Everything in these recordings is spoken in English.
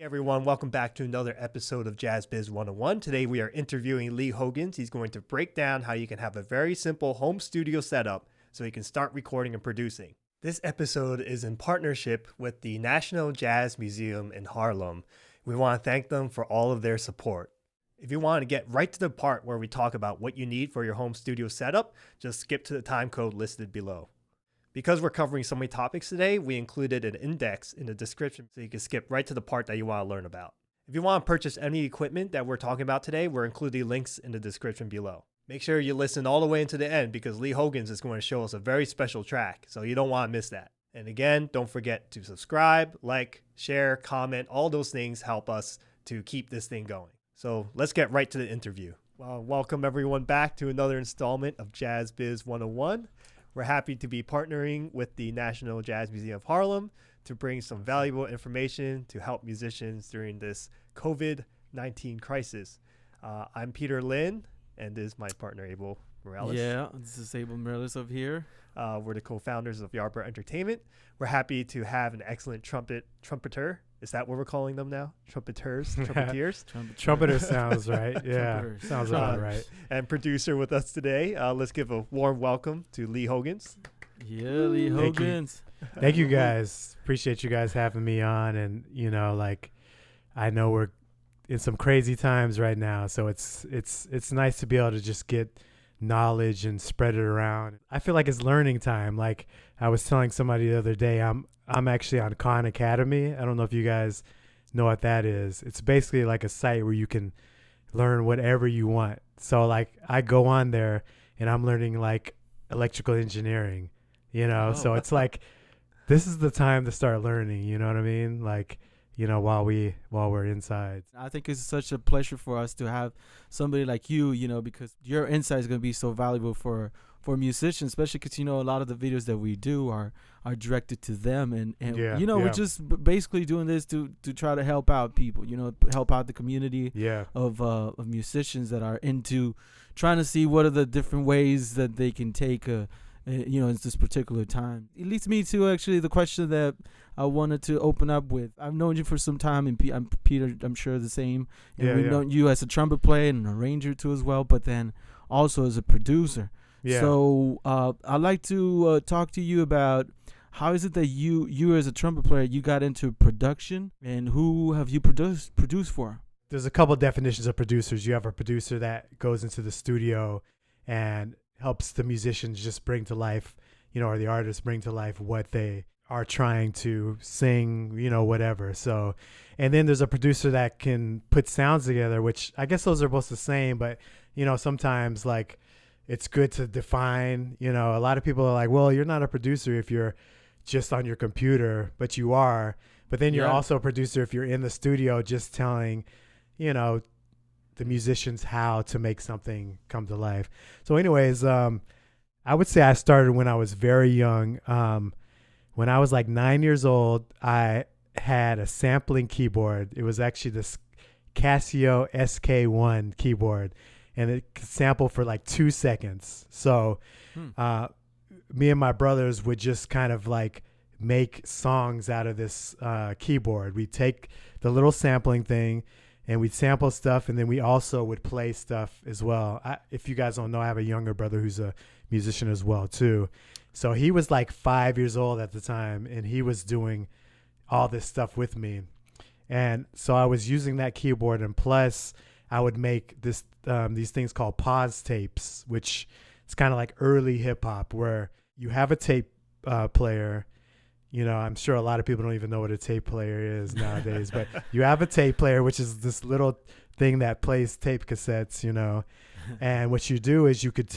Hey everyone, welcome back to another episode of Jazz Biz 101. Today we are interviewing Lee Hogans. He's going to break down how you can have a very simple home studio setup so you can start recording and producing. This episode is in partnership with the National Jazz Museum in Harlem. We want to thank them for all of their support. If you want to get right to the part where we talk about what you need for your home studio setup, just skip to the time code listed below. Because we're covering so many topics today, we included an index in the description so you can skip right to the part that you want to learn about. If you want to purchase any equipment that we're talking about today, we're including links in the description below. Make sure you listen all the way into the end because Lee Hogans is going to show us a very special track, so you don't want to miss that. And again, don't forget to subscribe, like, share, comment. All those things help us to keep this thing going. So let's get right to the interview. Well, welcome everyone back to another installment of Jazz Biz 101. We're happy to be partnering with the National Jazz Museum of Harlem to bring some valuable information to help musicians during this COVID-19 crisis. I'm Peter Lin, and this is my partner, Abel Mireles. Yeah, this is Abel Mireles over here. We're the co-founders of Yardbird Entertainment. We're happy to have an excellent trumpeter. Is that what we're calling them now? Trumpeteers? Trumpeter sounds right. Yeah, sounds about right. And producer with us today. Let's give a warm welcome to Lee Hogans. Yeah, Lee Hogans. Thank you guys. Appreciate you guys having me on. And, I know we're in some crazy times right now. So it's nice to be able to just get knowledge and spread it around. I feel like it's learning time. Like I was telling somebody the other day, I'm actually on Khan Academy. I don't know if you guys know what that is. It's basically like a site where you can learn whatever you want. So like I go on there and I'm learning like electrical engineering, so it's like, this is the time to start learning, you know what I mean? Like, while we're inside. I think it's such a pleasure for us to have somebody like you, because your insight is going to be so valuable for musicians, especially because, a lot of the videos that we do are directed to them. And we're just basically doing this to try to help out people, help out the community of musicians that are into trying to see what are the different ways that they can take in this particular time. It leads me to actually the question that I wanted to open up with. I've known you for some time, and Peter, I'm sure the same. And we've known you as a trumpet player and an arranger too as well, but then also as a producer. Yeah. So I'd like to talk to you about how is it that you as a trumpet player, you got into production, and who have you produced for? There's a couple definitions of producers. You have a producer that goes into the studio and helps the musicians just bring to life, or the artists bring to life what they are trying to sing, whatever. So, and then there's a producer that can put sounds together, which I guess those are both the same, but, sometimes like it's good to define, a lot of people are like, well, you're not a producer if you're just on your computer, but you are. But then you're also a producer if you're in the studio just telling, the musicians how to make something come to life. So anyways, I would say I started when I was very young. When I was like 9 years old, I had a sampling keyboard. It was actually this Casio SK1 keyboard, and it could sample for like 2 seconds. So me and my brothers would just kind of like make songs out of this keyboard. We'd take the little sampling thing and we'd sample stuff, and then we also would play stuff as well. If you guys don't know, I have a younger brother who's a musician as well too. So he was like 5 years old at the time, and he was doing all this stuff with me. And so I was using that keyboard, and plus I would make these things called pause tapes, which it's kind of like early hip hop where you have a tape player. I'm sure a lot of people don't even know what a tape player is nowadays, but you have a tape player, which is this little thing that plays tape cassettes, and what you do is you could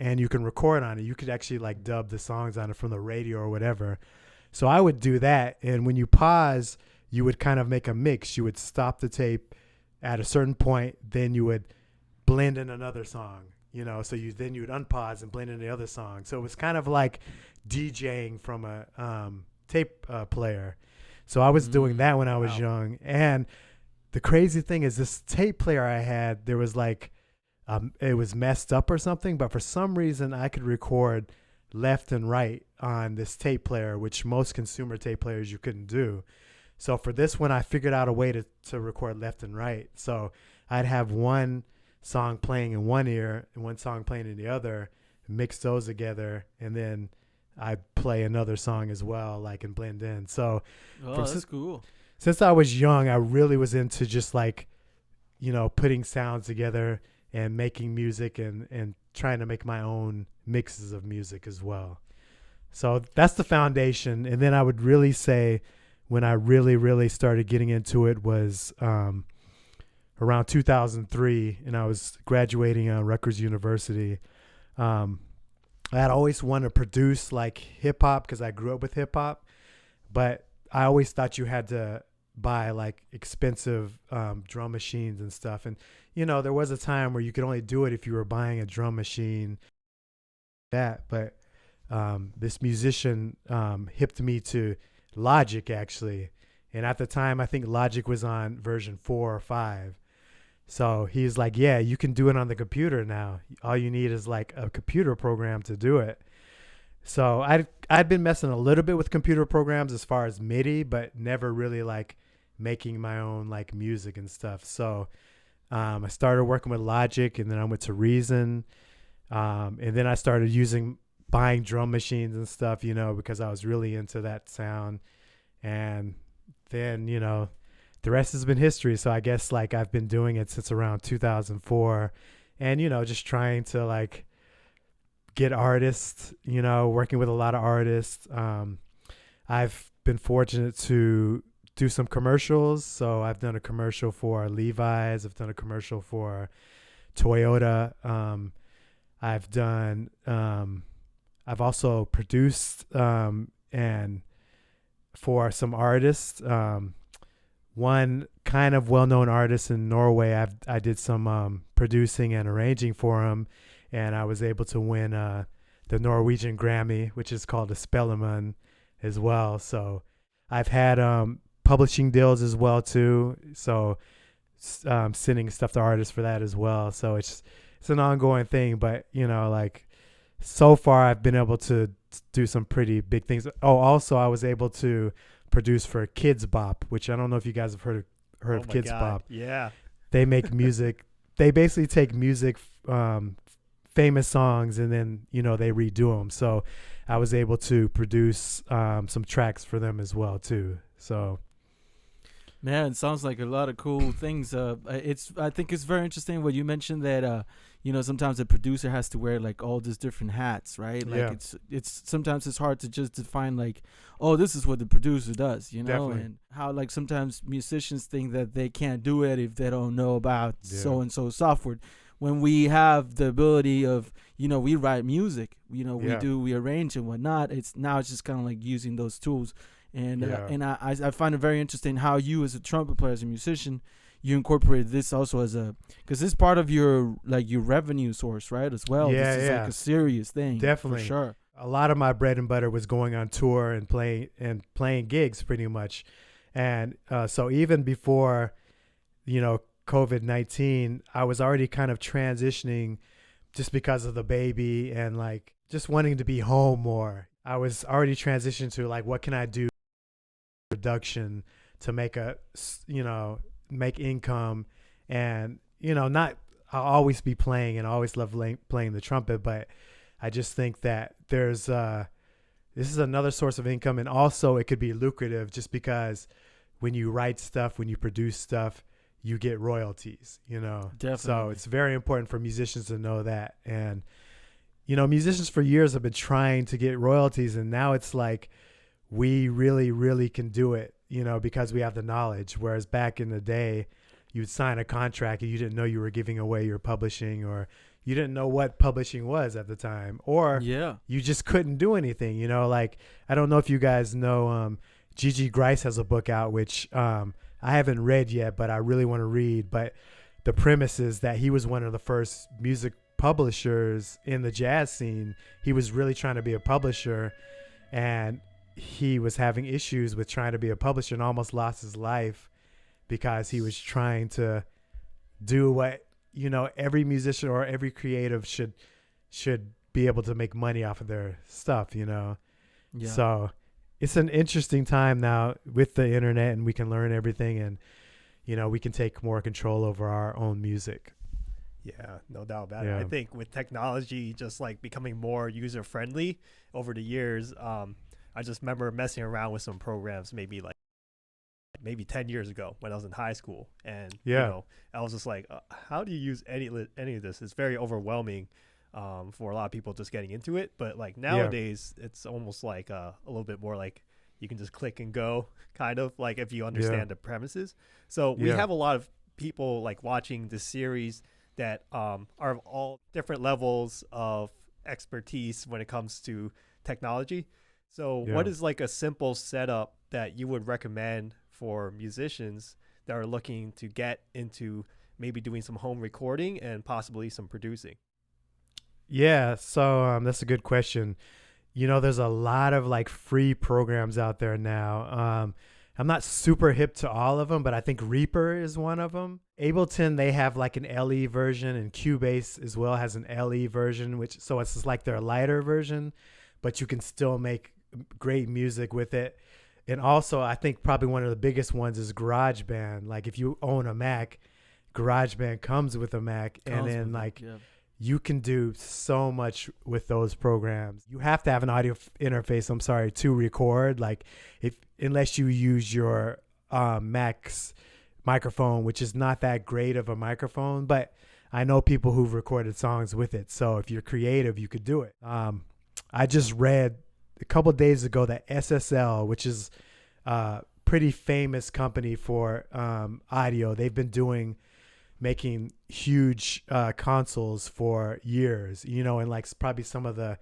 and you can record on it. You could actually like dub the songs on it from the radio or whatever. So I would do that. And when you pause, you would kind of make a mix. You would stop the tape at a certain point, then you would blend in another song, so you would unpause and blend in the other song. So it was kind of like DJing from a tape player. So I was doing that when I was young. And the crazy thing is this tape player I had, there was like, it was messed up or something, but for some reason I could record left and right on this tape player, which most consumer tape players you couldn't do. So for this one, I figured out a way to record left and right. So I'd have one song playing in one ear and one song playing in the other, mix those together, and then I play another song as well, like, and blend in. So that's cool. Since I was young, I really was into just like, putting sounds together and making music and trying to make my own mixes of music as well. So that's the foundation. And then I would really say when I really, really started getting into it was around 2003, and I was graduating Rutgers University. I had always wanted to produce like hip hop because I grew up with hip hop, but I always thought you had to buy like expensive drum machines and stuff. And, there was a time where you could only do it if you were buying a drum machine. But this musician hipped me to Logic, actually. And at the time, I think Logic was on version 4 or 5. So he's like, yeah, you can do it on the computer now. All you need is like a computer program to do it. So I'd been messing a little bit with computer programs as far as MIDI, but never really like making my own like music and stuff. So I started working with Logic, and then I went to Reason. And then I started buying drum machines and stuff, because I was really into that sound. And then, the rest has been history. So I guess like I've been doing it since around 2004, and, just trying to like get artists, working with a lot of artists. I've been fortunate to do some commercials. So I've done a commercial for Levi's. I've done a commercial for Toyota. I've also produced and for some artists. One kind of well-known artist in Norway, I did some producing and arranging for him, and I was able to win the Norwegian Grammy, which is called a Spellemann as well. So I've had publishing deals as well too. So sending stuff to artists for that as well. So it's an ongoing thing, but like so far I've been able to do some pretty big things. Oh, also I was able to produce for Kids Bop, which I don't know if you guys have heard of Kids Bop. Yeah. They make music. They basically take music, famous songs, and then, they redo them. So I was able to produce some tracks for them as well too. So man, it sounds like a lot of cool things. I think it's very interesting what you mentioned that sometimes a producer has to wear like all these different hats, right? Like yeah. it's sometimes it's hard to just define like, oh, this is what the producer does, Definitely. And how like sometimes musicians think that they can't do it if they don't know about so and so software. When we have the ability of, we write music, we arrange and whatnot. It's just kind of like using those tools. And I find it very interesting how you as a trumpet player, as a musician, you incorporate this also because this is part of your revenue source, right? As well. Yeah, this is like a serious thing. Definitely. For sure. A lot of my bread and butter was going on tour and playing gigs pretty much. And so even before, COVID-19, I was already kind of transitioning just because of the baby and like just wanting to be home more. I was already transitioned to like, what can I do production to make make income, and not, I'll always be playing and always love playing the trumpet, but I just think that there's this is another source of income, and also it could be lucrative just because when you write stuff, when you produce stuff, you get royalties, Definitely. So it's very important for musicians to know that. And musicians for years have been trying to get royalties, and now it's like we really, really can do it, because we have the knowledge. Whereas back in the day, you'd sign a contract and you didn't know you were giving away your publishing, or you didn't know what publishing was at the time, or you just couldn't do anything, like, I don't know if you guys know, Gigi Grice has a book out, which I haven't read yet, but I really want to read. But the premise is that he was one of the first music publishers in the jazz scene. He was really trying to be a publisher, and he was having issues with trying to be a publisher and almost lost his life because he was trying to do what, every musician or every creative should be able to make money off of their stuff, Yeah. So it's an interesting time now with the internet, and we can learn everything, and we can take more control over our own music. Yeah, no doubt about it. I think with technology just like becoming more user friendly over the years, I just remember messing around with some programs maybe 10 years ago when I was in high school, and I was just like, how do you use any of this? It's very overwhelming for a lot of people just getting into it. But like nowadays, it's almost like a little bit more like you can just click and go, kind of like if you understand the premises. So we have a lot of people like watching this series that are of all different levels of expertise when it comes to technology. So what is like a simple setup that you would recommend for musicians that are looking to get into maybe doing some home recording and possibly some producing? Yeah, so that's a good question. There's a lot of like free programs out there now. I'm not super hip to all of them, but I think Reaper is one of them. Ableton, they have like an LE version, and Cubase as well has an LE version, so it's just like their lighter version, but you can still make great music with it. And also, I think probably one of the biggest ones is GarageBand. Like if you own a Mac, GarageBand comes with a Mac, and then you can do so much with those programs. You have to have an audio interface, to record. Like unless you use your Mac's microphone, which is not that great of a microphone, but I know people who've recorded songs with it. So if you're creative, you could do it. I just read a couple of days ago that SSL, which is a pretty famous company for audio, they've been making huge consoles for years, and like probably some of the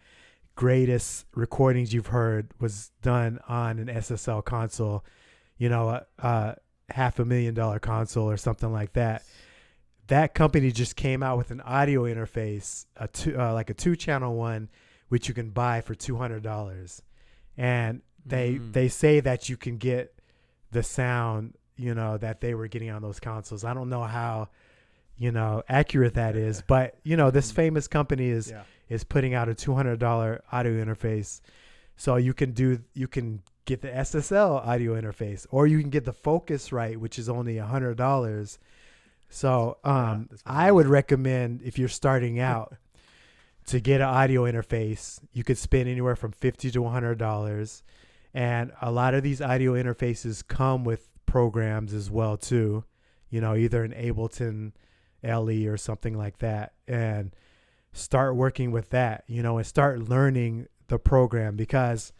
greatest recordings you've heard was done on an SSL console, $500,000 console or something like that. That company just came out with an audio interface, like a 2-channel one, which you can buy for $200. And they say that you can get the sound, that they were getting on those consoles. I don't know how, accurate that is, but this famous company is putting out a $200 audio interface. So you can get the SSL audio interface, or you can get the Focusrite, which is only $100. So I would recommend, if you're starting out, to get an audio interface. You could spend anywhere from $50 to $100, and a lot of these audio interfaces come with programs as well too. Either an Ableton LE or something like that, and start working with that. And start learning the program, because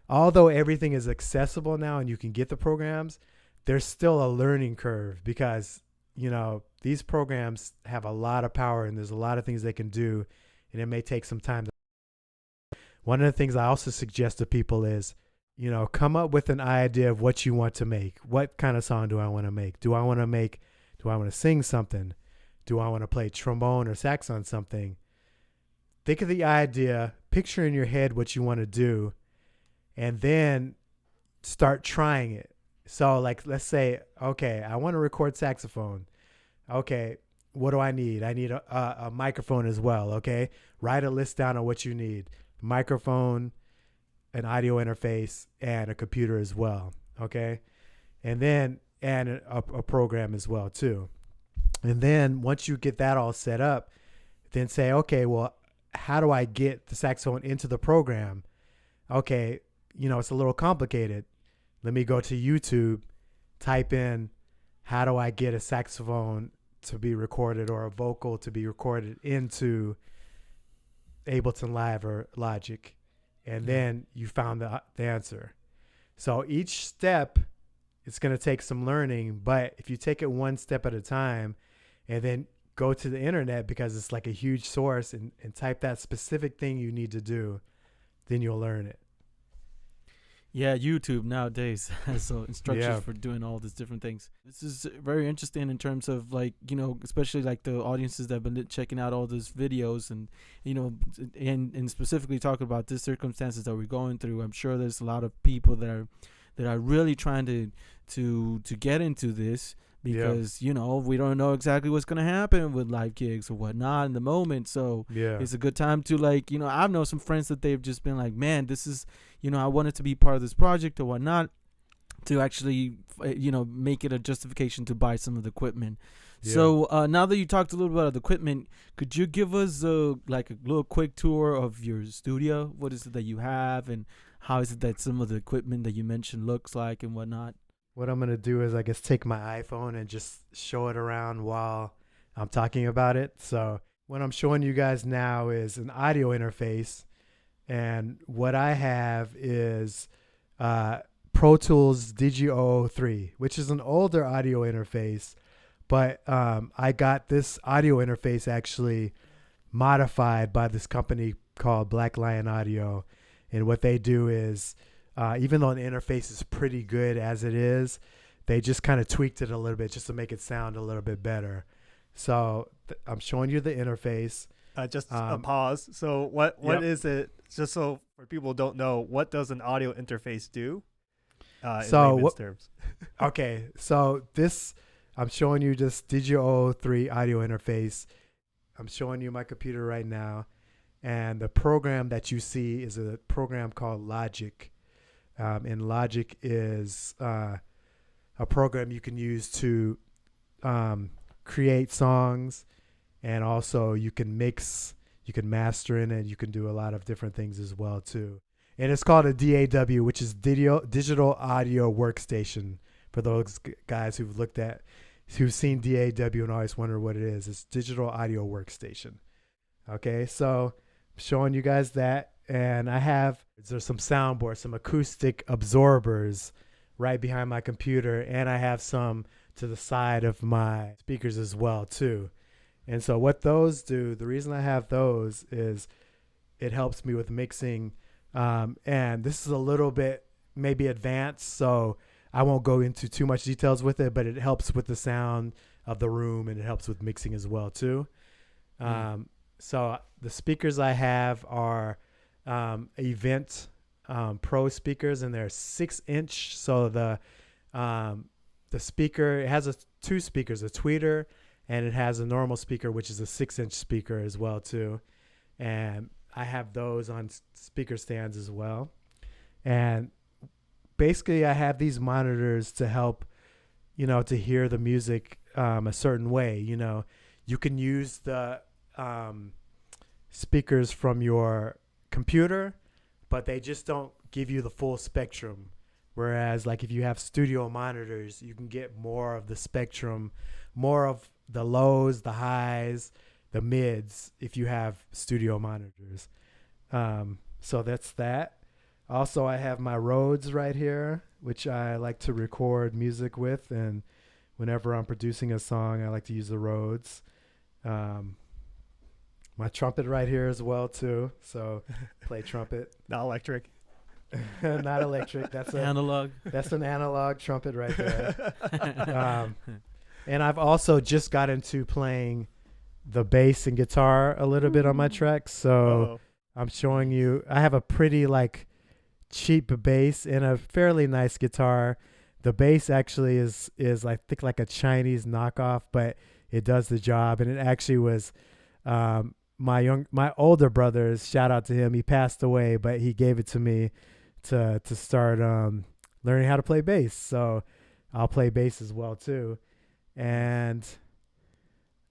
although everything is accessible now and you can get the programs, there's still a learning curve, because these programs have a lot of power and there's a lot of things they can do, and it may take some time. One of the things I also suggest to people is, come up with an idea of what you want to make. What kind of song do I want to make? Do I want to sing something? Do I want to play trombone or sax on something? Think of the idea, picture in your head what you want to do, and then start trying it. So like, let's say, okay, I want to record saxophone. Okay, what do I need? I need a microphone as well. Okay, write a list down of what you need: microphone, an audio interface, and a computer as well. Okay, and then a program as well too. And then once you get that all set up, then say, okay, well, how do I get the saxophone into the program? Okay, it's a little complicated. Let me go to YouTube, type in, how do I get a saxophone to be recorded or a vocal to be recorded into Ableton Live or Logic, and then you found the answer. So each step, it's going to take some learning, but if you take it one step at a time and then go to the internet, because it's like a huge source, and type that specific thing you need to do, then you'll learn it. Yeah, YouTube nowadays has instructions for doing all these different things. This is very interesting in terms of especially like the audiences that have been checking out all these videos, and and specifically talking about the circumstances that we're going through. I'm sure there's a lot of people that are really trying to get into this, because you know, we don't know exactly what's gonna happen with live gigs or whatnot in the moment. So it's a good time to, like, you know, I've known some friends that they've just been like, man, this is, you know, I wanted to be part of this project or whatnot, to actually, you know, make it a justification to buy some of the equipment. So now that you talked a little bit about the equipment, could you give us like a little quick tour of your studio? What is it that you have, and how is it that some of the equipment that you mentioned looks like and whatnot? What I'm going to do is, I guess, take my iPhone and just show it around while I'm talking about it. So what I'm showing you guys now is an audio interface. And what I have is Pro Tools Digi-03, which is an older audio interface. But I got this audio interface actually modified by this company called Black Lion Audio. And what they do is, even though the interface is pretty good as it is, they just kind of tweaked it a little bit just to make it sound a little bit better. So I'm showing you the interface. Just a pause. So what is it? Just so for people who don't know, what does an audio interface do? In layman's terms. Okay, so this, I'm showing you this Digi-03 audio interface. I'm showing you my computer right now. And the program that you see is a program called Logic. And Logic is a program you can use to create songs, and also you can mix, you can master in it, you can do a lot of different things as well too. And it's called a DAW, which is Digital Audio Workstation. For those guys who've seen DAW and always wonder what it is, it's Digital Audio Workstation. Okay, so I'm showing you guys that. And there's some soundboards, some acoustic absorbers right behind my computer. And I have some to the side of my speakers as well, too. And so what those do, the reason I have those is it helps me with mixing. And this is a little bit maybe advanced, so I won't go into too much details with it, but it helps with the sound of the room, and it helps with mixing as well, too. So the speakers I have are Event Pro speakers, and they're 6-inch. So the speaker, it has two speakers, a tweeter, and it has a normal speaker, which is a 6-inch speaker as well too. And I have those on speaker stands as well. And basically I have these monitors to help, you know, to hear the music a certain way. You know, you can use the speakers from your computer, but they just don't give you the full spectrum. Whereas like if you have studio monitors, you can get more of the spectrum, more of the lows, the highs, the mids if you have studio monitors. So that's that. Also, I have my Rhodes right here, which I like to record music with, and whenever I'm producing a song, I like to use the Rhodes. My trumpet right here as well too. So play trumpet. Not electric. Not electric. That's analog. That's an analog trumpet right there. And I've also just got into playing the bass and guitar a little bit on my tracks. So I'm showing you, I have a pretty like cheap bass and a fairly nice guitar. The bass actually is I think like a Chinese knockoff, but it does the job. And it actually was my older brother's, shout out to him. He passed away, but he gave it to me to start learning how to play bass. So I'll play bass as well too. And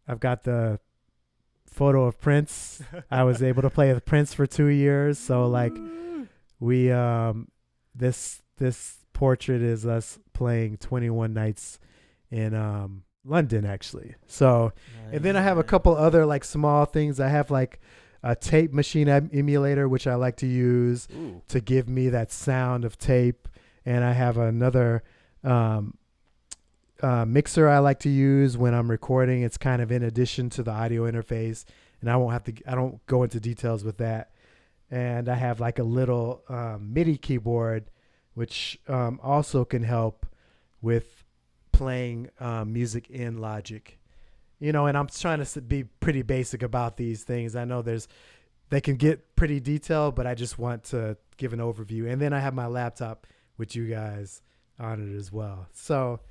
I've got the photo of Prince. I was able to play with Prince for 2 years. So like we this portrait is us playing 21 nights in London actually. So and then I have a couple other like small things. I have like a tape machine emulator, which I like to use to give me that sound of tape. And I have another mixer I like to use when I'm recording. It's kind of in addition to the audio interface, and I don't go into details with that. And I have like a little MIDI keyboard, which also can help with playing music in Logic. You know, and I'm trying to be pretty basic about these things. I know they can get pretty detailed, but I just want to give an overview. And then I have my laptop with you guys on it as well. So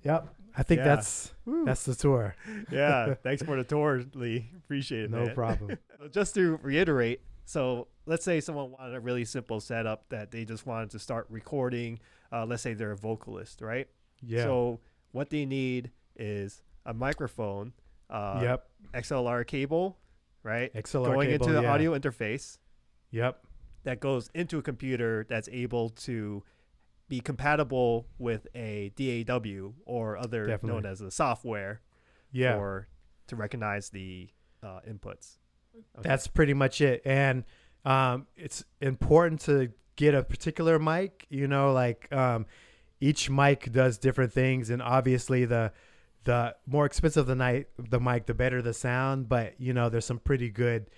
Yep. I think Yeah. that's the tour. Yeah. Thanks for the tour, Lee. Appreciate it. No man. problem. So just to reiterate, so let's say someone wanted a really simple setup that they just wanted to start recording. Let's say they're a vocalist, right? Yeah. So what they need is a microphone, Yep. XLR cable, right? XLR Going cable, into the yeah. audio interface Yep. that goes into a computer that's able to be compatible with a DAW or other Definitely. known as a software Yeah. to recognize the inputs. Okay. That's pretty much it. And it's important to get a particular mic, like each mic does different things. And obviously the more expensive the mic, the better the sound. But, there's some pretty good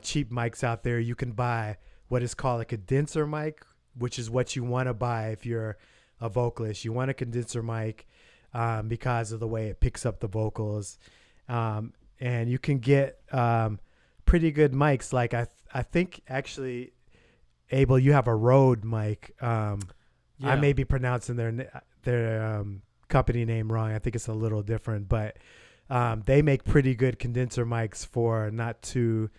cheap mics out there. You can buy what is called a condenser mic, which is what you want to buy if you're a vocalist. You want a condenser mic because of the way it picks up the vocals. And you can get pretty good mics. Like I think actually, Abel, you have a Rode mic. I may be pronouncing their company name wrong. I think it's a little different, but they make pretty good condenser mics for not too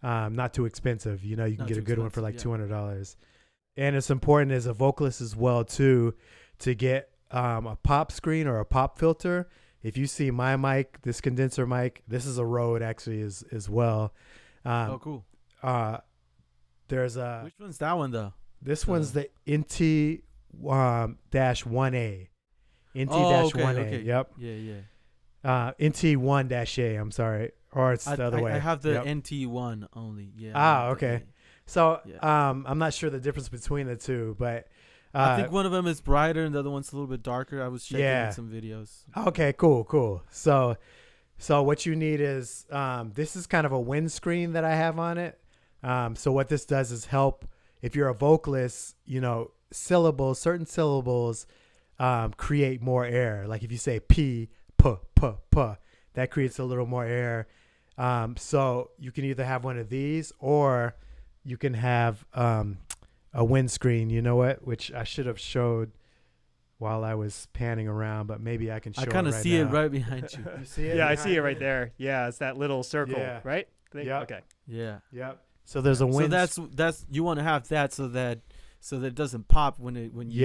expensive. You can get a good one for like $200. And it's important as a vocalist as well too to get a pop screen or a pop filter. If you see my mic, this condenser mic, this is a Rode actually as well. Cool. There's Which one's that one though? This one's the NT dash 1A. NT Oh, dash 1A. okay. Yep. Yeah. NT 1 dash A. I'm sorry, or it's the other way. I have the Yep. NT1 only. Yeah. Ah, okay. So Yeah. I'm not sure the difference between the two, but I think one of them is brighter and the other one's a little bit darker. I was checking Yeah. some videos. Okay, cool. So what you need is this is kind of a windscreen that I have on it. So what this does is help if you're a vocalist, certain syllables create more air. Like if you say p, p, that creates a little more air. So you can either have one of these or you can have a windscreen, which I should have showed while I was panning around, but maybe I can show it right now. I kind of see it right behind you. You see it? Yeah, I see it right there. Yeah, it's that little circle, Yeah. right? Yep. Okay. Yeah. Yep. So there's a wind. So that's you want to have that so that it doesn't pop when you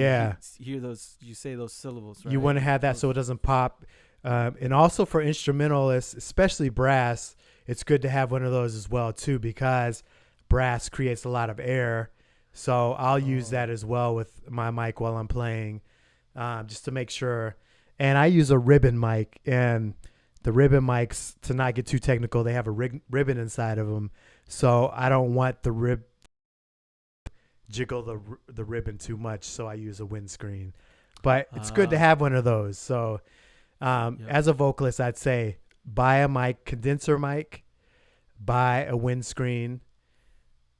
hear those, you say those syllables, right? You want to have that so it doesn't pop. And also for instrumentalists, especially brass, it's good to have one of those as well too, because brass creates a lot of air. So I'll use that as well with my mic while I'm playing, just to make sure. And I use a ribbon mic, and the ribbon mics, to not get too technical, they have a ribbon inside of them. So I don't want the jiggle the ribbon too much. So I use a windscreen, but it's good to have one of those. So as a vocalist, I'd say buy a condenser mic, buy a windscreen,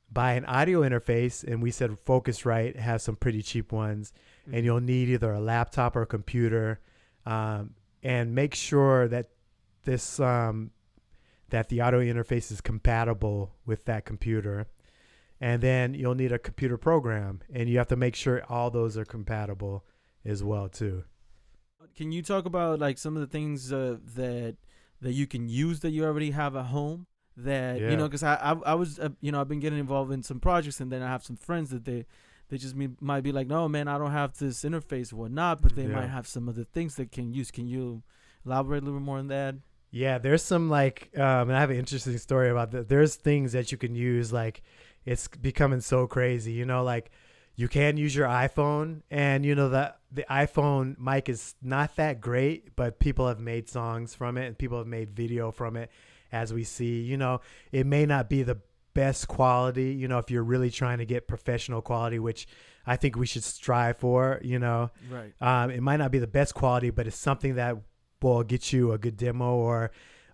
buy an audio interface. And we said Focusrite has some pretty cheap ones, and you'll need either a laptop or a computer, and make sure that this, that the audio interface is compatible with that computer. And then you'll need a computer program, and you have to make sure all those are compatible as well too. Can you talk about like some of the things that you can use that you already have at home? That because I was I've been getting involved in some projects, and then I have some friends that they just might be like, no man, I don't have this interface or whatnot, but they might have some other things that can use. Can you elaborate a little bit more on that? Yeah, there's some and I have an interesting story about that. There's things that you can use, like it's becoming so crazy, like you can use your iPhone, and the iPhone mic is not that great, but people have made songs from it and people have made video from it. As we see, it may not be the best quality, if you're really trying to get professional quality, which I think we should strive for, Right. It might not be the best quality, but it's something that will get you a good demo, or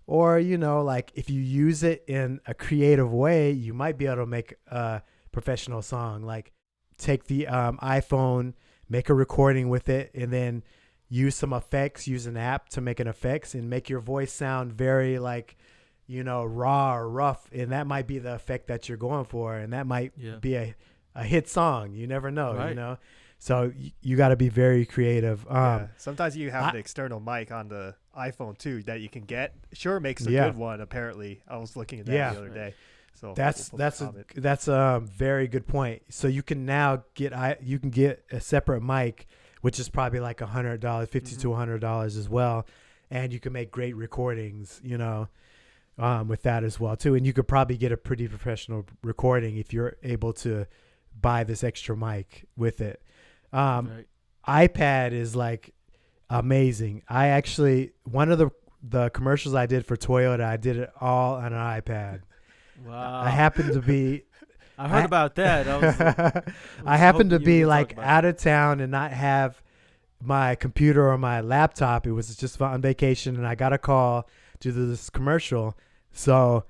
like if you use it in a creative way, you might be able to make a professional song. Like take the iPhone, make a recording with it, and then use some effects, use an app to make an effects and make your voice sound very raw or rough, and that might be the effect that you're going for, and that might be a hit song. You never know, right. So you got to be very creative. Sometimes you have an external mic on the iPhone too that you can get. Sure makes a good one. Apparently, I was looking at that the other day. So that's a very good point. So you can now get a separate mic, which is probably like $100, $50 to $100 as well, and you can make great recordings, with that as well too. And you could probably get a pretty professional recording if you're able to buy this extra mic with it. Right. iPad is like amazing. I actually, one of the commercials I did for Toyota, I did it all on an iPad. Wow. I happened to be I heard about that. I happened to be like out of town and not have my computer or my laptop. It was just on vacation, and I got a call to do this commercial. So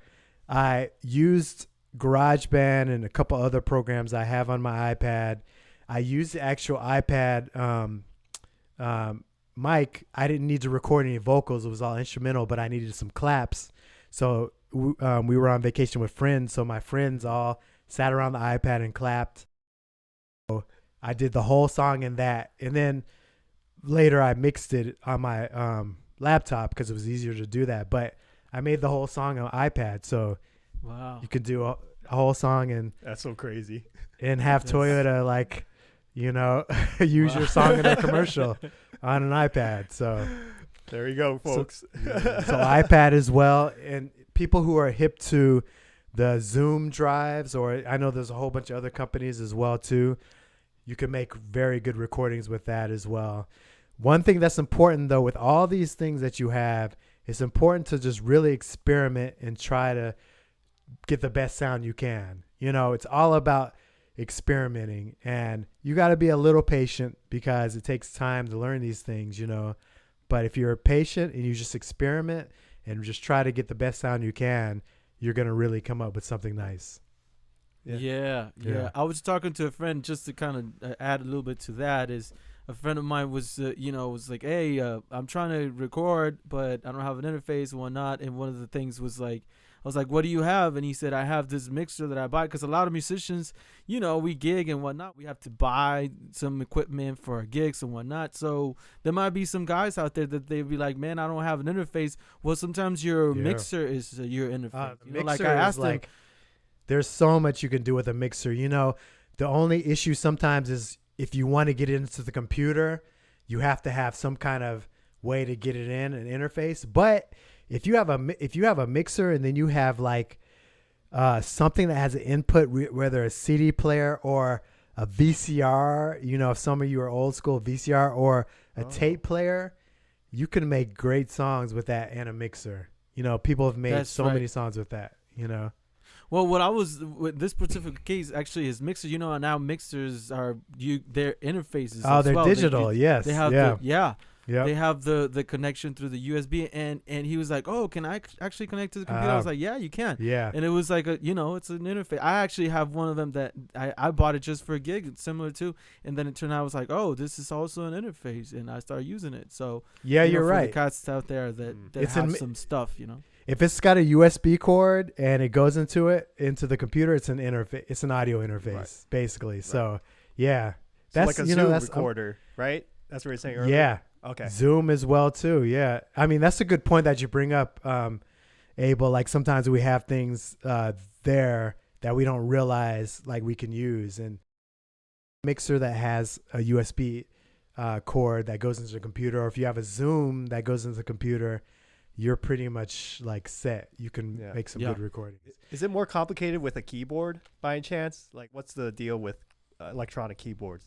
I used GarageBand and a couple other programs I have on my iPad. I used the actual iPad mic. I didn't need to record any vocals. It was all instrumental, but I needed some claps. So we were on vacation with friends. So my friends all sat around the iPad and clapped. So I did the whole song in that. And then later I mixed it on my laptop because it was easier to do that. But I made the whole song on iPad. So wow, you could do a whole song and that's so crazy. And have Toyota like, use your song in a commercial on an iPad. So there you go, folks. So iPad as well. And people who are hip to the Zoom drives, or I know there's a whole bunch of other companies as well too. You can make very good recordings with that as well. One thing that's important though, with all these things that you have, it's important to just really experiment and try to get the best sound you can. It's all about experimenting, and you got to be a little patient because it takes time to learn these things, But if you're patient and you just experiment and just try to get the best sound you can, you're going to really come up with something nice. Yeah. I was talking to a friend just to kind of add a little bit to that. Is a friend of mine was, was like, hey, I'm trying to record, but I don't have an interface and whatnot. And one of the things was like, I was like, what do you have? And he said, I have this mixer that I buy. Because a lot of musicians, we gig and whatnot. We have to buy some equipment for our gigs and whatnot. So there might be some guys out there that they'd be like, man, I don't have an interface. Well, sometimes your mixer is your interface. Like I asked him, there's so much you can do with a mixer. The only issue sometimes is if you want to get into the computer, you have to have some kind of way to get it in, an interface. But if you have a mixer and then you have like something that has an input, whether a CD player or a VCR, if some of you are old school, VCR or a tape player, you can make great songs with that and a mixer. People have made many songs with that, Well, what I was with this particular case, actually, is mixers. Now mixers are their interfaces. Oh, they're digital. Yes. They have they have the connection through the USB, and he was like, "Oh, can I actually connect to the computer?" I was like, "Yeah, you can." Yeah. And it was like it's an interface. I actually have one of them that I bought it just for a gig, it's similar to, and then it turned out I was like, "Oh, this is also an interface," and I started using it. So you're right. For the cats out there that have some stuff, If it's got a USB cord and it goes into the computer, it's an interface. It's an audio interface, basically. Right. So that's like a Zoom recorder, right? That's what you're saying earlier. Yeah. Okay. Zoom as well too. Yeah. I mean, that's a good point that you bring up, Abel. Like sometimes we have things there that we don't realize like we can use, and mixer that has a USB cord that goes into the computer, or if you have a Zoom that goes into the computer, you're pretty much like set. You can make some good recordings. Is it more complicated with a keyboard by any chance? Like, what's the deal with electronic keyboards?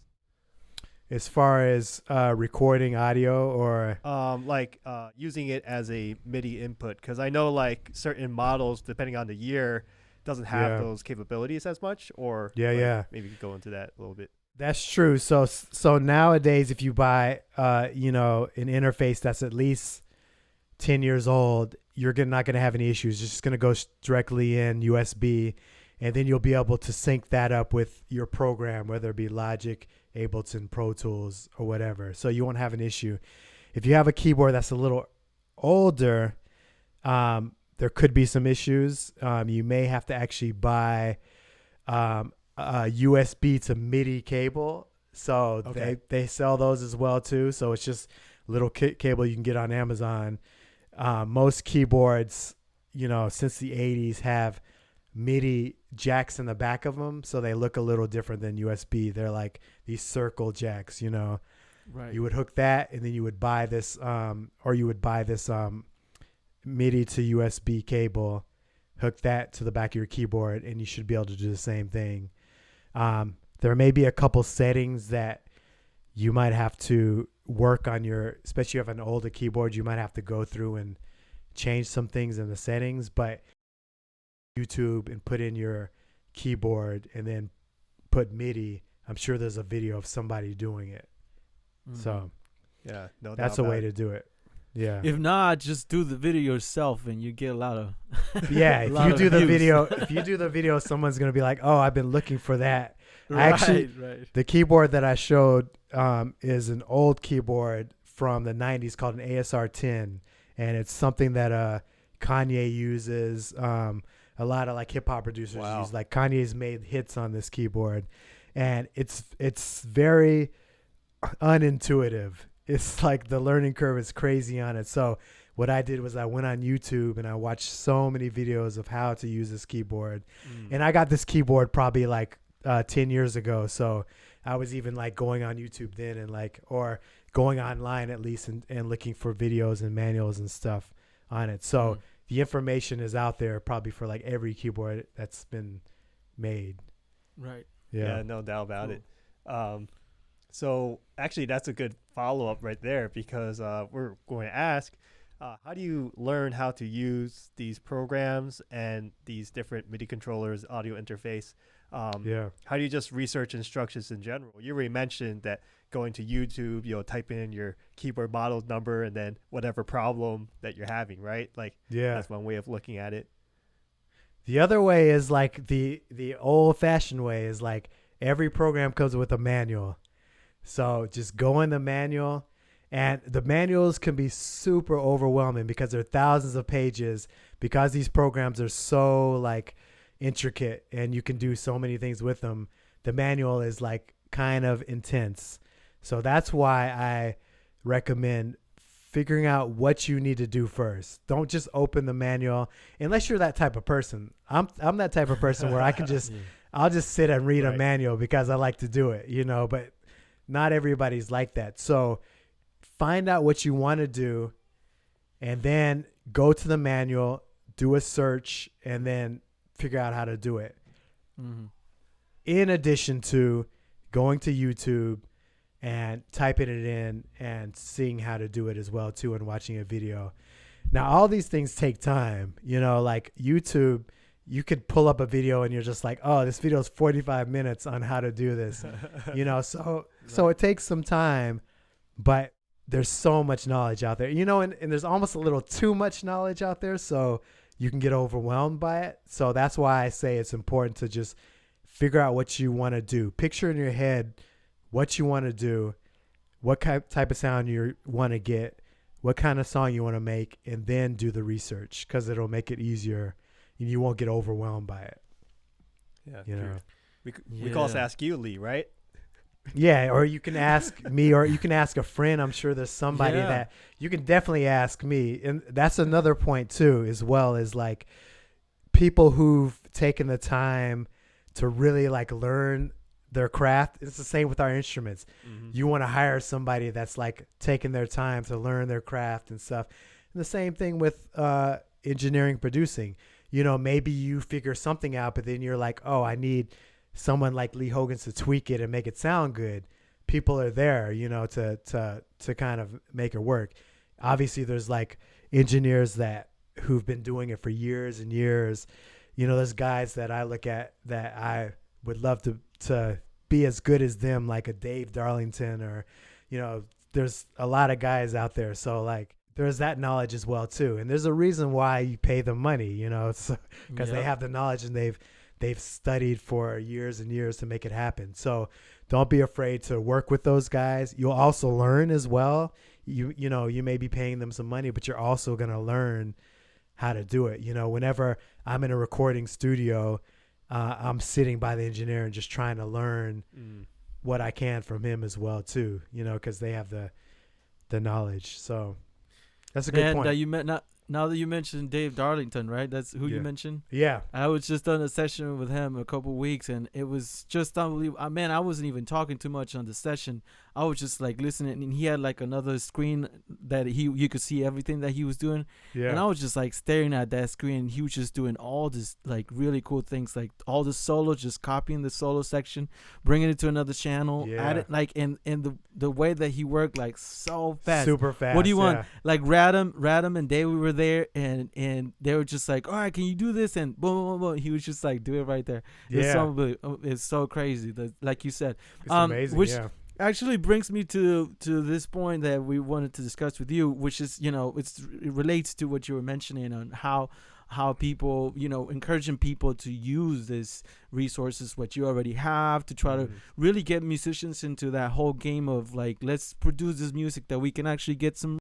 As far as recording audio, or using it as a MIDI input, because I know like certain models, depending on the year, doesn't have those capabilities as much. Or maybe you could go into that a little bit. That's true. So nowadays, if you buy an interface that's at least 10 years old, you're not going to have any issues. It's just going to go directly in USB, and then you'll be able to sync that up with your program, whether it be Logic, Ableton, Pro Tools, or whatever. So you won't have an issue. If you have a keyboard that's a little older, there could be some issues. You may have to actually buy a USB to MIDI cable So Okay. they sell those as well too. So it's just a little cable you can get on Amazon. Most keyboards, since the 80s have MIDI jacks in the back of them, so they look a little different than USB. They're like these circle jacks, Right. You would hook that, and then you would buy this MIDI to USB cable, hook that to the back of your keyboard, and you should be able to do the same thing. There may be a couple settings that you might have to work on especially if you have an older keyboard, you might have to go through and change some things in the settings, but YouTube and put in your keyboard and then put MIDI. I'm sure there's a video of somebody doing it. Mhm. So Yeah, no doubt that's a about way it. to do it. Yeah. If not, just do the video yourself, and you get a lot of Yeah, a if lot you of do the views. video, someone's going to be like, "Oh, I've been looking for that." Actually, right. The keyboard that I showed is an old keyboard from the 90s called an ASR-10, and it's something that Kanye uses. A lot of like hip hop producers Wow. use. Like Kanye's made hits on this keyboard, and it's very unintuitive. It's like the learning curve is crazy on it. So what I did was I went on YouTube and I watched so many videos of how to use this keyboard, and I got this keyboard probably like 10 years ago. So I was even like going on YouTube then and or going online at least and looking for videos and manuals and stuff on it. So the information is out there probably for like every keyboard that's been made. Right. Yeah, no doubt about Cool. it. So actually, that's a good follow-up right there, because we're going to ask, how do you learn how to use these programs and these different MIDI controllers, audio interface? Yeah. How do you just research instructions in general? You already mentioned that going to YouTube, type in your keyboard model number and then whatever problem that you're having, right? Like, Yeah. that's one way of looking at it. The other way is like the old-fashioned way is like every program comes with a manual. So just go in the manual, and the manuals can be super overwhelming because there are thousands of pages, because these programs are so like intricate and you can do so many things with them. The manual is like kind of intense. So that's why I recommend figuring out what you need to do first. Don't just open the manual unless you're that type of person. I'm that type of person where I can just I'll just sit and read a Right. manual because I like to do it, but not everybody's like that. So find out what you want to do and then go to the manual, do a search, and then figure out how to do it. Mm-hmm. In addition to going to YouTube and typing it in and seeing how to do it as well too, and watching a video. Now, all these things take time, like YouTube, you could pull up a video and you're just like, oh, this video is 45 minutes on how to do this, so it takes some time, but there's so much knowledge out there, and there's almost a little too much knowledge out there. So you can get overwhelmed by it. So that's why I say it's important to just figure out what you want to do. Picture in your head what you want to do, what type of sound you want to get, what kind of song you want to make, and then do the research, because it'll make it easier and you won't get overwhelmed by it. Yeah, You know? we could also ask you, Lee, right? Yeah, or you can ask me, or you can ask a friend. I'm sure there's somebody Yeah. that you can definitely ask me. And that's another point too, as well, as like people who've taken the time to really like learn their craft. It's the same with our instruments. Mm-hmm. You want to hire somebody that's like taking their time to learn their craft and stuff. And the same thing with engineering, producing. Maybe you figure something out, but then you're like, oh, I need someone like Lee Hogans to tweak it and make it sound good. People are there, to kind of make it work. Obviously, there's like engineers who've been doing it for years and years. There's guys that I look at that I would love to be as good as them, like a Dave Darlington, or, there's a lot of guys out there. So like there's that knowledge as well too. And there's a reason why you pay them money, because they have the knowledge and they've studied for years and years to make it happen. So don't be afraid to work with those guys. You'll also learn as well. You may be paying them some money, but you're also going to learn how to do it. Whenever I'm in a recording studio, I'm sitting by the engineer and just trying to learn what I can from him as well too, you know, because they have the knowledge. So that's a good point. And now that you mentioned Dave Darlington, right? That's who you mentioned? Yeah. I was just on a session with him a couple weeks, and it was just unbelievable. Man, I wasn't even talking too much on the session. I was just like listening, and he had like another screen that you could see everything that he was doing. Yeah. And I was just like staring at that screen, and he was just doing all this like really cool things, like all the solo, just copying the solo section, bringing it to another channel, add it, like, and the way that he worked, like, so fast. Super fast. What do you want? Like Radam and Dave, we were there, and they were just like, all right, can you do this? And boom, boom, boom. He was just like, do it right there. Yeah. It's so crazy. Like you said. It's amazing, which actually brings me to this point that we wanted to discuss with you, which is, you know, it relates to what you were mentioning on how people, you know, encouraging people to use these resources, what you already have, to try to really get musicians into that whole game of like, let's produce this music that we can actually get some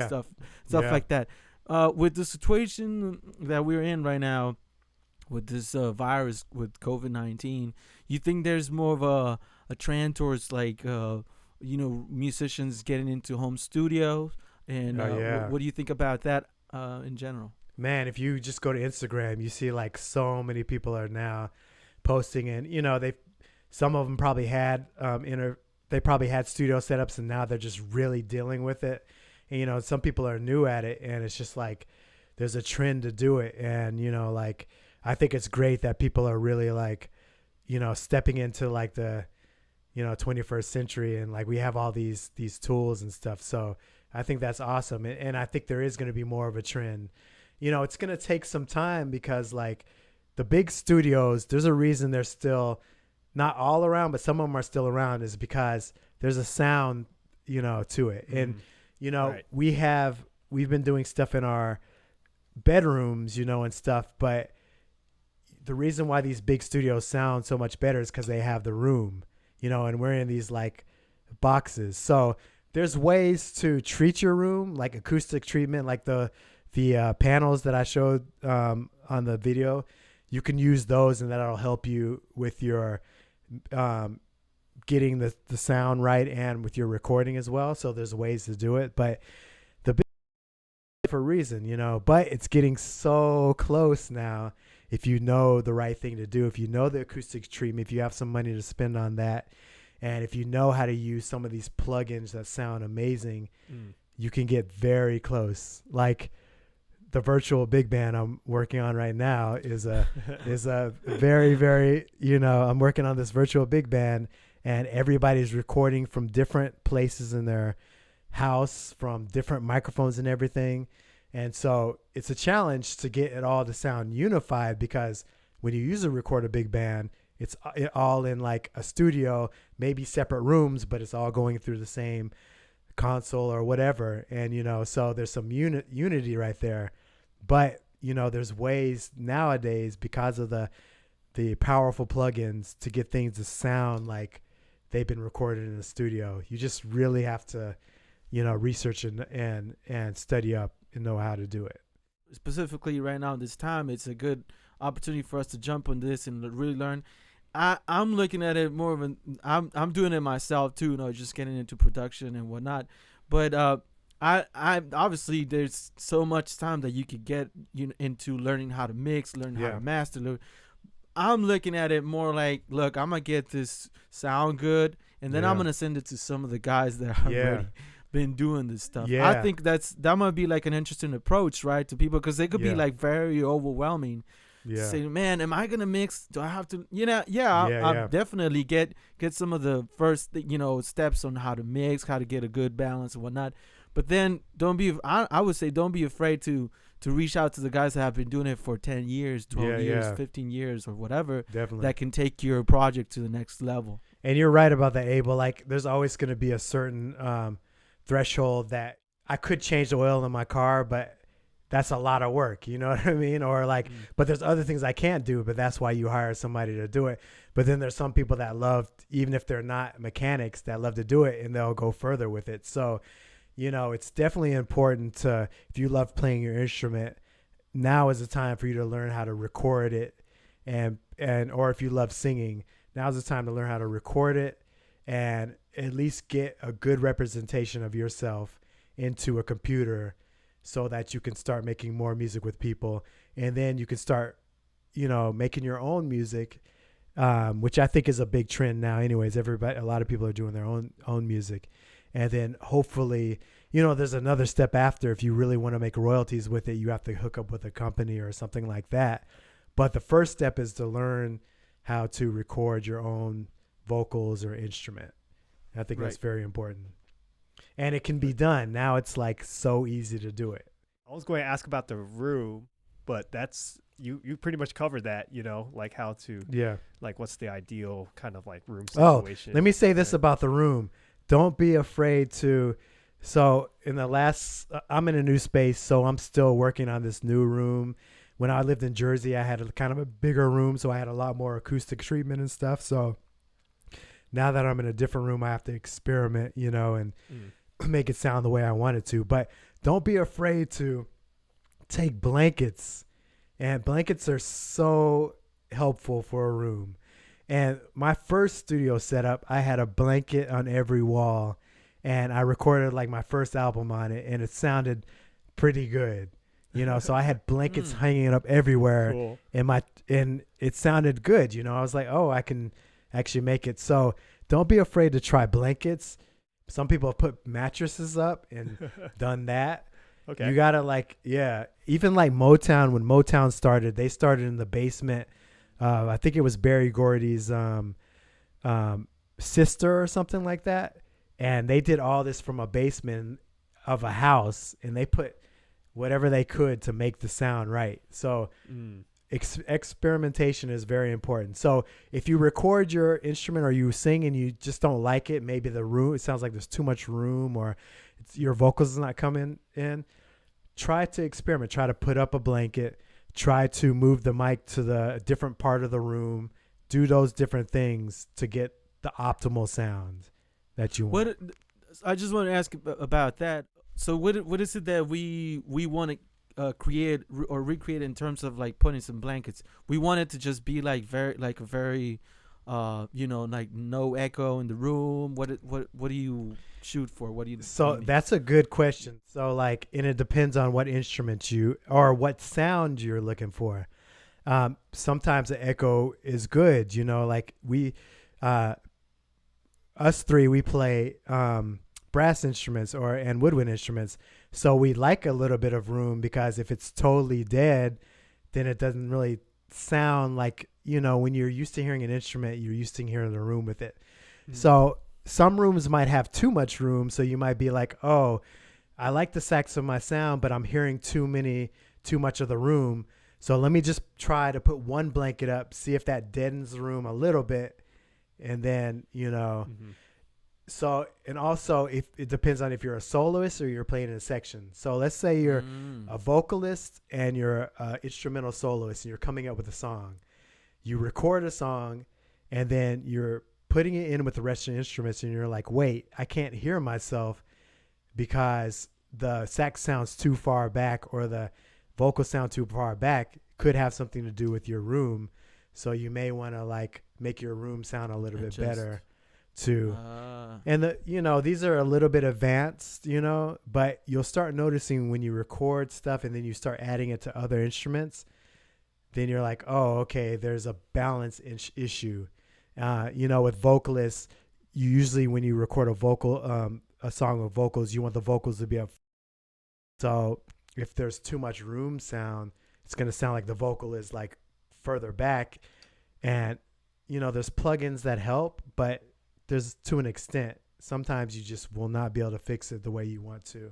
stuff like that. With the situation that we're in right now, with this virus, with COVID-19, you think there's more of a trend towards like, you know, musicians getting into home studios? And what do you think about that in general? Man, if you just go to Instagram, you see like so many people are now posting, and you know, some of them probably had they probably had studio setups, and now they're just really dealing with it. And, you know, some people are new at it, and it's just like there's a trend to do it. And, you know, like, I think it's great that people are really like, you know, stepping into like the, you know, 21st century, and like we have all these tools and stuff. So I think that's awesome. And I think there is going to be more of a trend. You know, it's going to take some time, because like the big studios, there's a reason they're still not all around, but some of them are still around, is because there's a sound, you know, to it. And, you know, we've been doing stuff in our bedrooms, you know, and stuff, but the reason why these big studios sound so much better is because they have the room, you know, and we're in these like boxes. So there's ways to treat your room, like acoustic treatment, like the panels that I showed on the video. You can use those, and that'll help you with your getting the sound right, and with your recording as well. So there's ways to do it, but the big for a reason, you know, but it's getting so close now. If you know the right thing to do, if you know the acoustic treatment, if you have some money to spend on that, and if you know how to use some of these plugins that sound amazing, you can get very close. Like the virtual big band I'm working on right now is a very, very, you know, I'm working on this virtual big band, and everybody's recording from different places in their house, from different microphones and everything. And so it's a challenge to get it all to sound unified, because when you use a record a big band, it's all in like a studio, maybe separate rooms, but it's all going through the same console or whatever. And, you know, so there's some unity right there. But, you know, there's ways nowadays, because of the powerful plugins, to get things to sound like they've been recorded in a studio. You just really have to, you know, research and study up and know how to do it. Specifically right now, this time, it's a good opportunity for us to jump on this and really learn. I'm looking at it more of I'm doing it myself too, you know, just getting into production and whatnot. But I obviously there's so much time that you could get into learning how to mix, learn how to master. I'm looking at it more like, look, I'm gonna get this sound good, and then I'm gonna send it to some of the guys that are already been doing this stuff. I think that might be like an interesting approach, right, to people, because they could be like very overwhelming. Saying, man, am I gonna mix? Do I have to? You know, I'll definitely get some of the first, you know, steps on how to mix, how to get a good balance and whatnot. But then I would say don't be afraid to reach out to the guys that have been doing it for 10 years, 12 years, 15 years, or whatever. Definitely. That can take your project to the next level. And you're right about that, Abel. Like, there's always going to be a certain threshold that I could change the oil in my car, but that's a lot of work. You know what I mean? Or like, but there's other things I can't do, but that's why you hire somebody to do it. But then there's some people that love, even if they're not mechanics, that love to do it, and they'll go further with it. So, you know, it's definitely important to, if you love playing your instrument, now is the time for you to learn how to record it, and or if you love singing, now's the time to learn how to record it and at least get a good representation of yourself into a computer so that you can start making more music with people. And then you can start, making your own music, which I think is a big trend now anyways. A lot of people are doing their own music. And then hopefully, there's another step after. If you really want to make royalties with it, you have to hook up with a company or something like that. But the first step is to learn how to record your own vocals or instrument. I think that's very important. And it can be done. Now it's like so easy to do it. I was going to ask about the room, but that's you pretty much covered that, like how to, like what's the ideal kind of like room situation. Let me say this about the room. Don't be afraid to. So I'm in a new space, so I'm still working on this new room. When I lived in Jersey, I had a kind of a bigger room, so I had a lot more acoustic treatment and stuff. So now that I'm in a different room, I have to experiment, and make it sound the way I want it to. But don't be afraid to take blankets. And blankets are so helpful for a room. And my first studio setup, I had a blanket on every wall. And I recorded like my first album on it, and it sounded pretty good. So I had blankets hanging up everywhere. Cool. and it sounded good. I was like, oh, I can actually make it. So don't be afraid to try blankets. Some people have put mattresses up and done that. Okay. You gotta even like Motown, when Motown started, they started in the basement. I think it was Berry Gordy's sister or something like that. And they did all this from a basement of a house, and they put whatever they could to make the sound right. So experimentation is very important. So if you record your instrument or you sing and you just don't like it, maybe it sounds like there's too much room, or your vocals is not coming in, try to experiment. Try to put up a blanket. Try to move the mic to the different part of the room. Do those different things to get the optimal sound that you want. I just want to ask about that. So what is it that we want to create or recreate in terms of like putting some blankets? We want it to just be like very like no echo in the room. What do you shoot for? What do you? So that's a good question. So like, and it depends on what instrument or what sound you're looking for. Sometimes the echo is good. Like us three, we play brass instruments and woodwind instruments. So we like a little bit of room, because if it's totally dead, then it doesn't really sound like, when you're used to hearing an instrument, you're used to hearing the room with it. So some rooms might have too much room. So you might be like, oh, I like the sax of my sound, but I'm hearing too much of the room. So let me just try to put one blanket up, see if that deadens the room a little bit. And then, so, and also if it depends on if you're a soloist or you're playing in a section. So let's say you're a vocalist and you're an instrumental soloist and you're coming up with a song. You record a song and then you're putting it in with the rest of the instruments, and you're like, wait, I can't hear myself because the sax sounds too far back or the vocals sound too far back. Could have something to do with your room. So you may want to like make your room sound a little bit better too. And these are a little bit advanced, but you'll start noticing when you record stuff and then you start adding it to other instruments, then you're like, oh, okay, there's a balance issue. With vocalists, you usually, when you record a song with vocals, you want the vocals to be up. So if there's too much room sound, it's going to sound like the vocal is like further back. And, there's plugins that help, but there's to an extent. Sometimes you just will not be able to fix it the way you want to.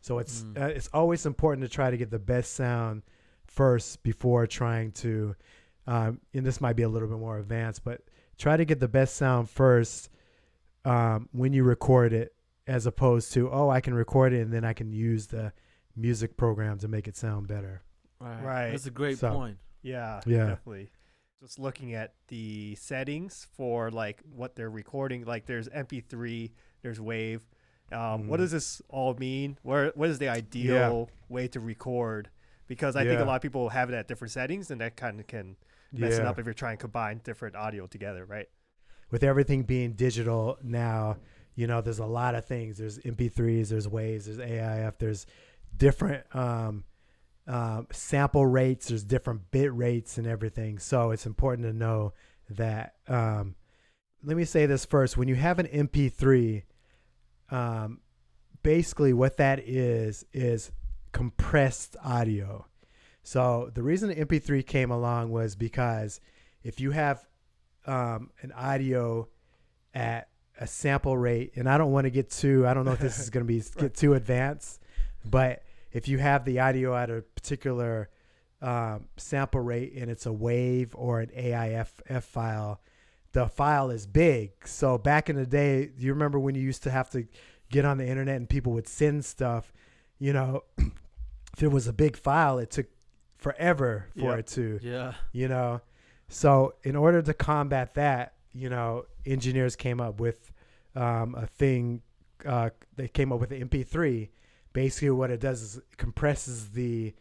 So it's always important to try to get the best sound first before trying to, and this might be a little bit more advanced, but try to get the best sound first when you record it, as opposed to, oh, I can record it and then I can use the music program to make it sound better. Right. That's a great point. Yeah, definitely. Just looking at the settings for like what they're recording, like there's MP3, there's Wave. What does this all mean? What is the ideal way to record? Because I think a lot of people have it at different settings, and that kind of can mess it up if you're trying to combine different audio together, right? with everything being digital now, you know, there's a lot of things. There's MP3s, there's waves, there's AIF, there's different sample rates, there's different bit rates and everything. So it's important to know that. Let me say this first. When you have an MP3, basically what that is compressed audio. So the reason the MP3 came along was because if you have an audio at a sample rate, and I don't want to get too, I don't know if this is going to be get too advanced, but if you have the audio at a particular sample rate and it's a wave or an AIF file, the file is big. So back in the day, you remember when you used to have to get on the internet and people would send stuff, you know, if it was a big file, it took forever for it to, you know. So in order to combat that, you know, engineers came up with a thing. They came up with the MP3. Basically what it does is it compresses the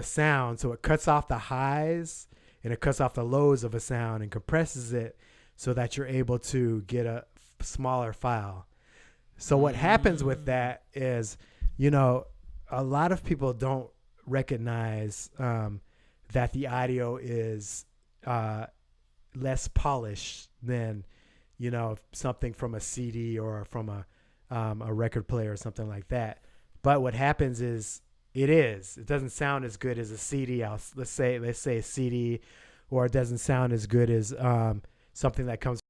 sound. So it cuts off the highs and it cuts off the lows of a sound and compresses it so that you're able to get a smaller file. So what happens with that is, you know, a lot of people don't recognize that the audio is less polished than, you know, something from a CD or from a record player or something like that. But what happens is it doesn't sound as good as a CD. Let's say a CD, or it doesn't sound as good as something that comes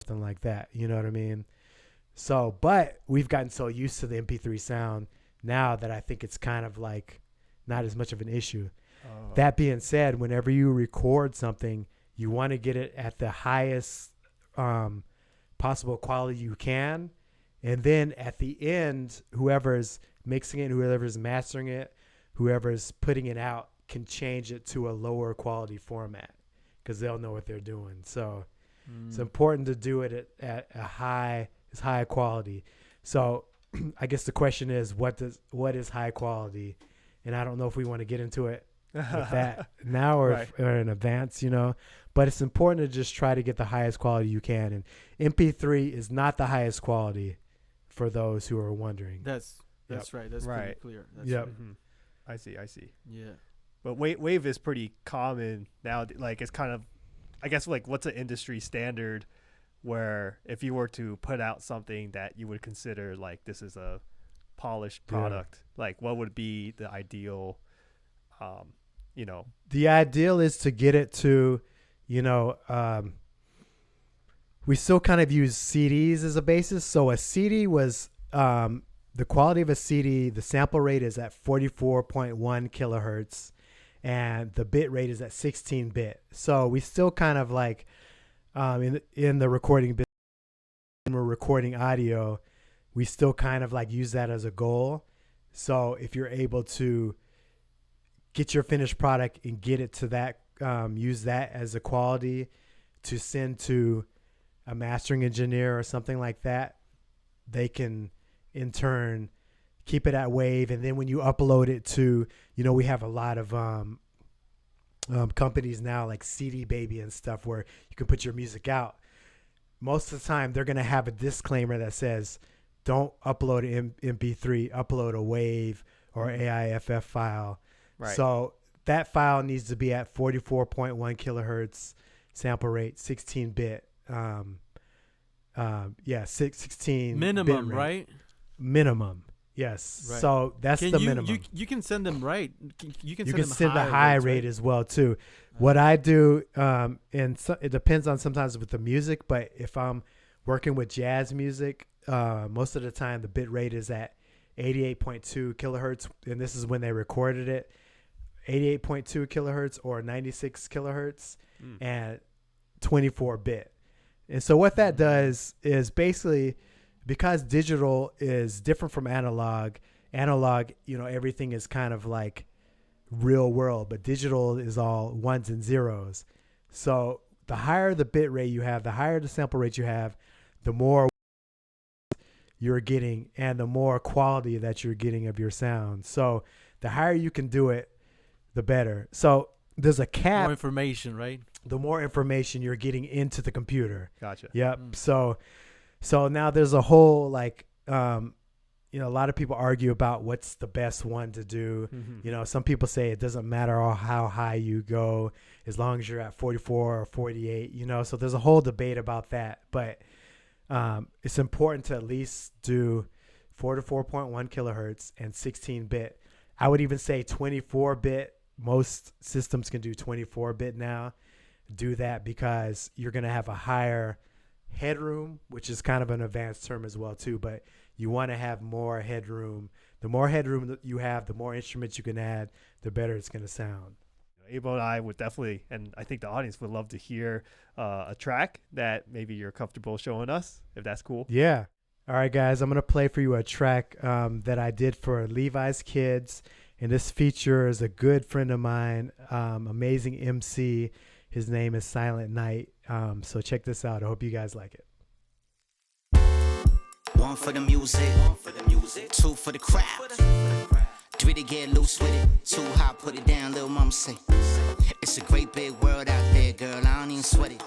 something like that. You know what I mean? So, but we've gotten so used to the MP3 sound now that I think it's kind of like not as much of an issue. That being said, whenever you record something, you want to get it at the highest possible quality you can. And then at the end, whoever's mixing it, whoever's mastering it, whoever's putting it out can change it to a lower quality format because they'll know what they're doing. So it's important to do it at a high quality. So I guess the question is, what is high quality? And I don't know if we want to get into it with that now or, right. or in advance, you know, but it's important to just try to get the highest quality you can. And MP3 is not the highest quality for those who are wondering. That's right. That's pretty clear. That's Yep. right. I see. Yeah. But wave is pretty common now. Like it's kind of, I guess, like what's an industry standard where if you were to put out something that you would consider like this is a polished product, like what would be the ideal, you know? The ideal is to get it to, you know, we still kind of use CDs as a basis. So a CD was, the quality of a CD, the sample rate is at 44.1 kilohertz and the bit rate is at 16 bit. So we still kind of like, in the recording business, when we're recording audio, we still kind of like use that as a goal. So if you're able to get your finished product and get it to that, use that as a quality to send to a mastering engineer or something like that, they can in turn keep it at wave. And then when you upload it to, you know, we have a lot of companies now like CD Baby and stuff where you can put your music out. Most of the time they're going to have a disclaimer that says, don't upload an MP3, upload a wave or AIFF file. Right. So that file needs to be at 44.1 kilohertz sample rate, 16 bit. 16 minimum, bit rate. right? Minimum. Yes. Right. So that's the minimum. You can send them right. You can send the high rates, rate right? as well too. What I do, and so, it depends on sometimes with the music, but if I'm working with jazz music, most of the time the bit rate is at 88.2 kilohertz, and this is when they recorded it, 88.2 kilohertz or 96 kilohertz and 24 bit. And so what that does is basically, because digital is different from analog, you know, everything is kind of like real world, but digital is all ones and zeros. So the higher the bit rate you have, the higher the sample rate you have, the more you're getting and the more quality that you're getting of your sound. So the higher you can do it, the better. So there's a cap. More information, right? the more information you're getting into the computer. Gotcha. Yep. So now there's a whole like, you know, a lot of people argue about what's the best one to do. You know, some people say it doesn't matter how high you go as long as you're at 44 or 48, you know, so there's a whole debate about that. But it's important to at least do 4 to 4.1 kilohertz and 16-bit. I would even say 24-bit. Most systems can do 24-bit now. Do that because you're going to have a higher headroom, which is kind of an advanced term as well too, but you want to have more headroom. The more headroom that you have, the more instruments you can add, the better it's going to sound. Abel and I would definitely, and I think the audience would love to hear a track that maybe you're comfortable showing us, if that's cool. Yeah. All right, guys, I'm going to play for you a track that I did for Levi's Kids, and this features a good friend of mine, amazing MC. His name is Silent Night. So check this out. I hope you guys like it. One for the music, two for the crowd. Three to get loose with it, too hot, put it down, little mama say. It's a great big world out there, girl, I don't even sweat it.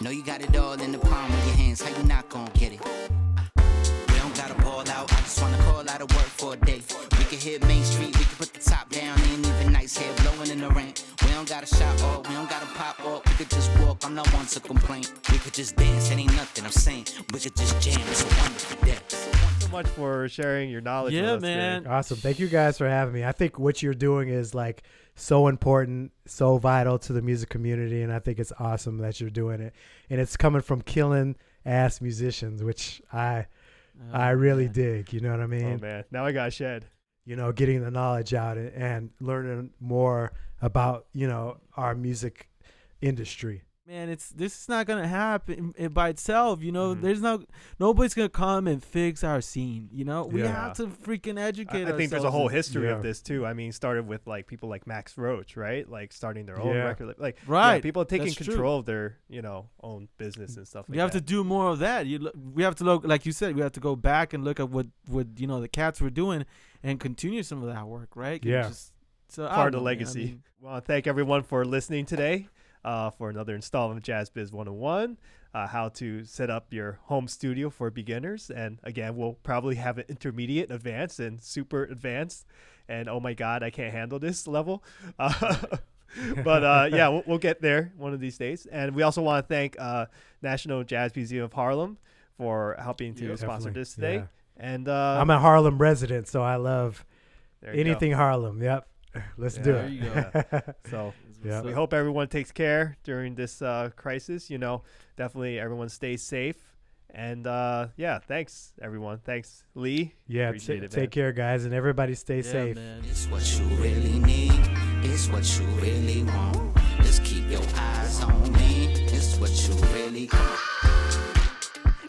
Know you got it all in the palm of your hands, how you not gonna get it? We don't gotta ball out, I just wanna call out of work for a day. We can hit Main Street, we can put the top down, ain't even nice hair blowing in the rain. We don't gotta shop up, we don't gotta pop up, we could just walk, I'm not one to complain. We could just dance, it ain't nothing I'm saying. We could just jam, it's a wonderful day. So much for sharing your knowledge. Yeah, with us man. today. Awesome. Thank you guys for having me. I think what you're doing is like so important, so vital to the music community, and I think it's awesome that you're doing it. And it's coming from killing ass musicians, which I really dig. You know what I mean? Oh man, now I got shed. You know, getting the knowledge out and learning more about, you know, our music industry. Man, this is not gonna happen by itself. You know, there's nobody's gonna come and fix our scene. You know, we have to freaking educate ourselves. I think there's a whole history of this too. I mean, started with like people like Max Roach, right? Like starting their own record, like people taking control of their, you know, own business and stuff. We have to do more of that. We have to look, like you said, we have to go back and look at what you know the cats were doing and continue some of that work, right? Yeah. So part of the legacy. I want to thank everyone for listening today. For another installment of Jazz Biz 101, how to set up your home studio for beginners. And again, we'll probably have an intermediate, advanced, and super advanced. And oh my God, I can't handle this level. But yeah, we'll get there one of these days. And we also want to thank National Jazz Museum of Harlem for helping to sponsor this today. Yeah. And I'm a Harlem resident, so I love anything go. Harlem. Yep. Let's do There it. you go. So Yeah. we hope everyone takes care during this crisis. You know, definitely everyone stays safe. And yeah, thanks everyone. Thanks, Lee. Yeah, Appreciate it, man. take care, guys, and everybody stay safe. Man. It's what you really need, it's what you really want. Just keep your eyes on me, it's what you really want.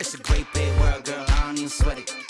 It's a great big world, girl, I don't even sweat it.